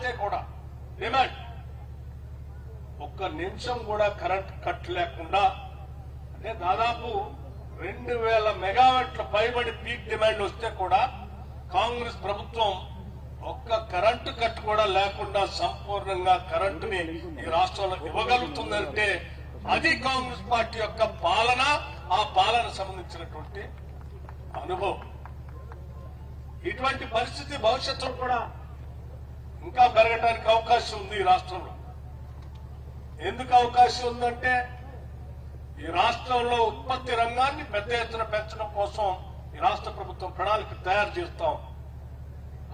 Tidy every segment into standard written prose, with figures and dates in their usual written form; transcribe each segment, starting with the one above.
లాస్టే కూడా డిమాండ్. ఒక్క నిమిషం కూడా కరెంట్ కట్ లేకుండా, అంటే దాదాపు 2000 మెగావాట్ల పైబడి పీక్ డిమాండ్ వస్తే కూడా కాంగ్రెస్ ప్రభుత్వం ఒక్క కరెంటు కట్ కూడా లేకుండా సంపూర్ణంగా కరెంటుని ఈ రాష్ట్రంలో ఇవ్వగలుగుతుందంటే అది కాంగ్రెస్ పార్టీ యొక్క పాలన, ఆ పాలన సంబంధించినటువంటి అనుభవం. ఇటువంటి పరిస్థితి భవిష్యత్తులో కూడా ఇంకా పెరగడానికి అవకాశం ఉంది ఈ రాష్ట్రంలో. ఎందుకు అవకాశం ఉందంటే ఈ రాష్ట్రంలో ఉత్పత్తి రంగాన్ని పెద్ద ఎత్తున పెంచడం కోసం ఈ రాష్ట్ర ప్రభుత్వం ప్రణాళిక తయారు చేస్తాం.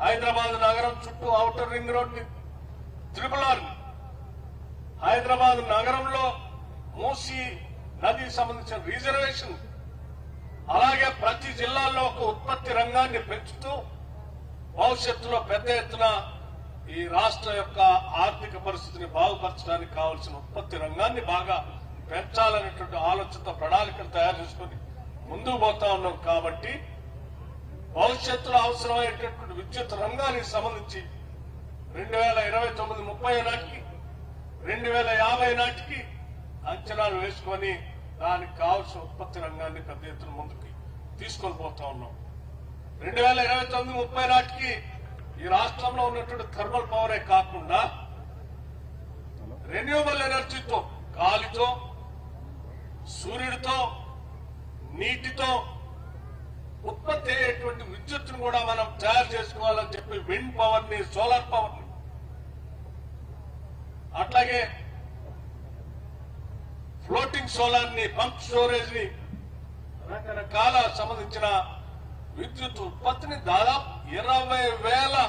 హైదరాబాద్ నగరం చుట్టూ outer ring road triple R, Hyderabad నగరంలో మూసీ నదికి సంబంధించిన రిజర్వేషన్, అలాగే ప్రతి జిల్లాల్లో ఒక ఉత్పత్తి రంగాన్ని పెంచుతూ భవిష్యత్తులో పెద్ద ఎత్తున ఈ రాష్ట్ర యొక్క ఆర్థిక పరిస్థితిని బాగుపరచడానికి కావాల్సిన ఉత్పత్తి రంగాన్ని బాగా పెంచాలనేటువంటి ఆలోచనతో ప్రణాళికలు తయారు చేసుకుని ముందుకు పోతా ఉన్నాం. కాబట్టి భవిష్యత్తులో అవసరమైనటువంటి విద్యుత్ రంగానికి సంబంధించి 2029-30 నాటికి 2050 నాటికి అంచనాలు వేసుకొని దానికి కావాల్సిన ఉత్పత్తి రంగాన్ని పెద్ద ఎత్తున ముందుకు తీసుకొని పోతా ఉన్నాం. 2029-30 నాటికి ఈ రాష్ట్రంలో ఉన్నటువంటి థర్మల్ పవరే కాకుండా రెన్యూవబుల్ ఎనర్జీతో, గాలితో, సూర్యుడితో, నీటితో ఉత్పత్తి అయ్యేటువంటి విద్యుత్తును కూడా మనం తయారు చేసుకోవాలని చెప్పి విండ్ పవర్ ని, సోలార్ పవర్ ని, అట్లాగే ఫ్లోటింగ్ సోలార్ ని, పంప్ స్టోరేజ్ ని, రకరకాల సంబంధించిన విద్యుత్ ఉత్పత్తిని దాదాపు 20,000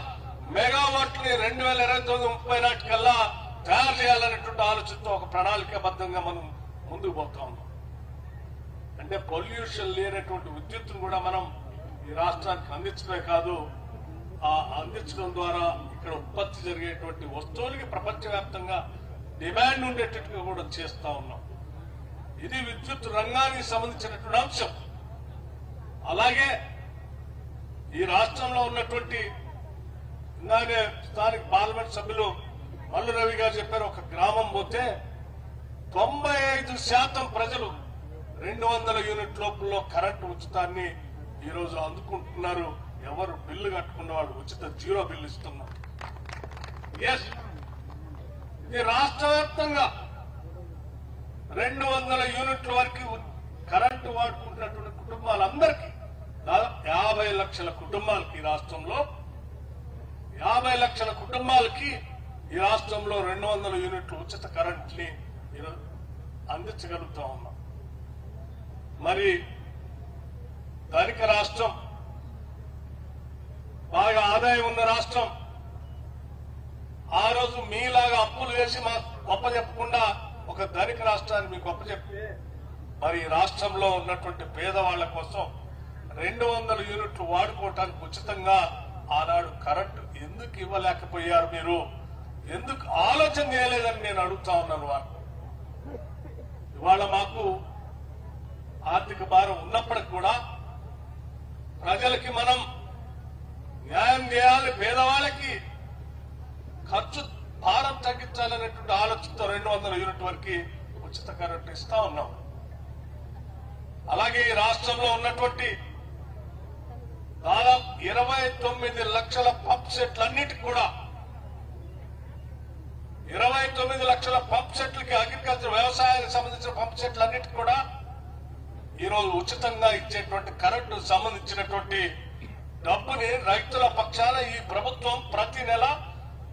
మెగావాట్లు 2029-30 నాటికల్లా తయారు చేయాలనేటువంటి ఆలోచనతో ఒక ప్రణాళికాబద్ధంగా మనం ముందుకు పోతా ఉన్నాం. అంటే పొల్యూషన్ లేనటువంటి విద్యుత్తును కూడా మనం ఈ రాష్ట్రానికి అందించడమే కాదు, ఆ అందించడం ద్వారా ఇక్కడ ఉత్పత్తి జరిగేటువంటి వస్తువులకి ప్రపంచవ్యాప్తంగా డిమాండ్ ఉండేటట్టుగా కూడా చేస్తా ఉన్నాం. ఇది విద్యుత్ రంగానికి సంబంధించినటువంటి అంశం. అలాగే ఈ రాష్ట్రంలో ఉన్నటువంటి ఇందానే స్థానిక పార్లమెంట్ సభ్యులు మల్లు రవి గారు చెప్పారు, ఒక గ్రామం పోతే 95% ప్రజలు 200 యూనిట్ లోపల కరెంటు ఉచితాన్ని ఈ రోజు అందుకుంటున్నారు. ఎవరు బిల్లు కట్టుకున్న వాళ్ళు ఉచిత జీరో బిల్లు ఇస్తున్నారు. ఇది రాష్ట్ర వ్యాప్తంగా 200 యూనిట్ల వరకు కరెంటు వాడుకుంటున్నటువంటి కుటుంబాలందరికీ, దాదాపు 50 లక్షల కుటుంబాలకి ఈ రాష్ట్రంలో 50 లక్షల కుటుంబాలకి ఈ రాష్ట్రంలో 200 యూనిట్ల ఉచిత కరెంట్ ని అందించగలుగుతా ఉన్నాం. మరి ధనిక రాష్ట్రం, బాగా ఆదాయం ఉన్న రాష్ట్రం, ఆ రోజు మీలాగా అప్పులు వేసి మా గొప్ప చెప్పకుండా ఒక ధనిక రాష్ట్రాన్ని మీకు గొప్ప చెప్తే, మరి రాష్ట్రంలో ఉన్నటువంటి పేదవాళ్ల కోసం 200 యూనిట్లు వాడుకోవటానికి ఉచితంగా ఆనాడు కరెంటు ఎందుకు ఇవ్వలేకపోయారు? మీరు ఎందుకు ఆలోచన చేయలేదని నేను అడుగుతా ఉన్నాను. వారు ఇవాళ మాకు ఆర్థిక భారం ఉన్నప్పటికి కూడా ప్రజలకి మనం న్యాయం చేయాలి, పేదవాళ్ళకి ఖర్చు భారం తగ్గించాలనేటువంటి ఆలోచనతో 200 యూనిట్ వరకు ఉచిత కరెంటు ఇస్తా ఉన్నాం. అలాగే ఈ రాష్ట్రంలో ఉన్నటువంటి దాదాపు 29 లక్షల పంప్ సెట్లన్నిటికీ కూడా 29 లక్షల పంప్ సెట్లకి, అగ్రికల్చర్ వ్యవసాయానికి సంబంధించిన పంప్ సెట్లన్నిటికీ కూడా ఈరోజు ఉచితంగా ఇచ్చేటువంటి కరెంటు సంబంధించినటువంటి డబ్బుని రైతుల పక్షాన ఈ ప్రభుత్వం ప్రతి నెల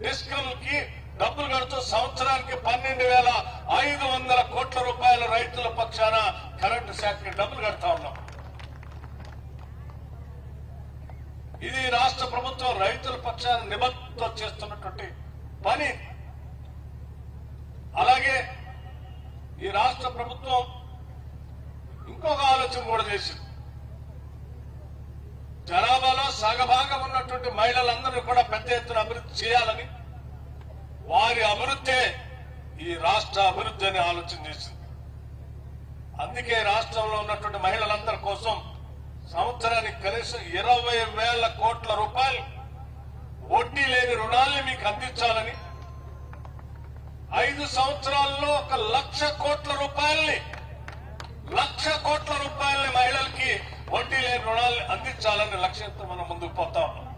డిస్కమ్కి డబ్బులు కడుతూ సంవత్సరానికి 12,500 కోట్ల రూపాయల రైతుల పక్షాన కరెంటు శాఖకి డబ్బులు కడతా ఉన్నాం. ఇది రాష్ట్ర ప్రభుత్వం రైతుల పక్షాన నిబద్ధతతో చేస్తున్నటువంటి పని. అలాగే ఈ రాష్ట్ర ప్రభుత్వం ఇంకొక ఆలోచన కూడా చేసింది. జనాభాలో సగభాగం ఉన్నటువంటి మహిళలందరూ కూడా పెద్ద ఎత్తున అభివృద్ధి చేయాలని, వారి అభివృద్ధే ఈ రాష్ట్ర అభివృద్ధి అని ఆలోచన చేసింది. అందుకే రాష్ట్రంలో ఉన్నటువంటి మహిళలందరి కోసం సంవత్సరానికి కనీసం 20,000 కోట్ల రూపాయలు వడ్డీ లేని రుణాల్ని మీకు అందించాలని 5 సంవత్సరాల్లో 1,00,000 కోట్ల రూపాయల్ని మహిళలకి వడ్డీ లేని రుణాల్ని అందించాలనే లక్ష్యంతో మనం ముందుకు పోతా ఉన్నాం.